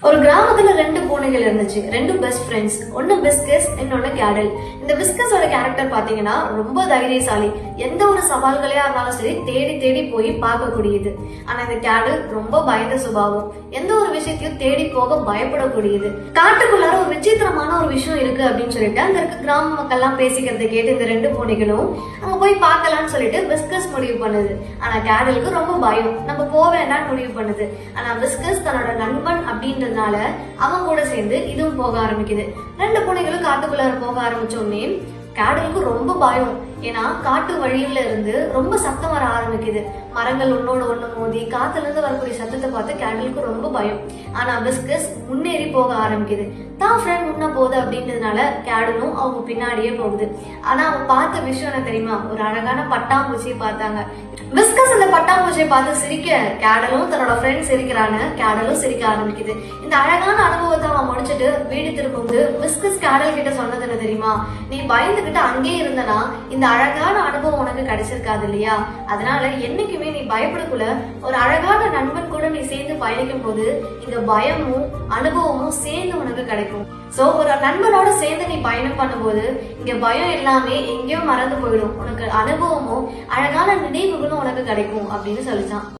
ஒரு கிராமத்துல ரெண்டு பூனைகள் இருந்துச்சு. ரெண்டு பெஸ்ட் ஃப்ரெண்ட்ஸ். ஒன்னு பிஸ்கஸ், இன்னொன்னு கேடல். இந்த பிஸ்கஸோட கேரக்டர் பாத்தீங்கன்னா ரொம்ப தைரியசாலி. எந்த ஒரு சவால்களையா இருந்தாலும் சரி தேடி தேடி போய் பார்க்கக்கூடியது. ஆனா இந்த கேடல் ரொம்ப பயந்த சுபாவம். எந்த ஒரு விஷயத்தையும் தேடி போக பயப்படக்கூடியது. காட்டுக்குள்ளார ஒரு விசித்திரமான ஒரு விஷயம் இருக்கு அப்படின்னு சொல்லிட்டு அங்க இருக்க கிராம மக்கள் எல்லாம் பேசிக்கிறத கேட்டு இந்த ரெண்டு பூனைகளும் அங்க போய் பார்க்கலாம்னு சொல்லிட்டு பிஸ்கஸ் முடிவு பண்ணுது. ஆனா கேடலுக்கு ரொம்ப பயம். நம்ம போக வேண்டாம்னு முடிவு பண்ணுது. ஆனா பிஸ்கஸ் தன்னோட நண்பன் அப்படின்ற அவன் கூட சேர்ந்து இதுவும் போக ஆரம்பிக்குது. ரெண்டு பூனைகளும் காட்டுக்குள்ளார போக ஆரம்பிச்ச உடனே கேடலுக்கு ரொம்ப பயம். ஏன்னா காட்டு வழியில இருந்து ரொம்ப சத்தம் வர ஆரம்பிக்குது. மரங்கள் ஒன்னோட ஒண்ணு மோதி காத்துல இருந்து வரக்கூடிய சத்தத்தை பார்த்து கேடலுக்கு ரொம்ப பயம். ஆனா பிஸ்கஸ் முன்னேறி போக ஆரம்பிக்குது. தான் ஃப்ரெண்ட் முன்ன போகுது அப்படின்றதுனால கேடலும் அவங்க பின்னாடியே போகுது. ஆனா அவன் பார்த்த விஷயம் என்ன தெரியுமா? ஒரு அழகான பட்டாம்பூச்சியை பார்த்தாங்க. பிஸ்கஸ் அந்த பட்டாம்பூச்சியை பார்த்து சிரிக்க கேடலும் தன்னோட ஃப்ரெண்ட் சிரிக்கிறான்னு கேடலும் சிரிக்க ஆரம்பிக்குது. இந்த அழகான அனுபவத்தை அவன் முடிச்சுட்டு வீடு திரும்பும்போது பிஸ்கஸ் கேடல் கிட்ட சொன்னது என்ன தெரியுமா? நீ பயந்துகிட்டு அங்கேயே இருந்தனா இந்த அழகான அனுபவம் உனக்கு கிடைச்சிருக்காது இல்லையா? அதனால என்னைக்குமே நீ பயப்படக்குள்ள ஒரு அழகான நண்பன் கூட நீ சேர்ந்து பயணிக்கும் போது இந்த பயமும் அனுபவமும் சேர்ந்து உனக்கு கிடைக்கும். சோ ஒரு நண்பனோட சேர்ந்து நீ பயணம் பண்ணும்போது இங்க பயம் எல்லாமே எங்கேயோ மறந்து போயிடும். உனக்கு அனுபவமும் அழகான நினைவுகளும் உனக்கு கிடைக்கும் அப்படின்னு சொல்லிச்சான்.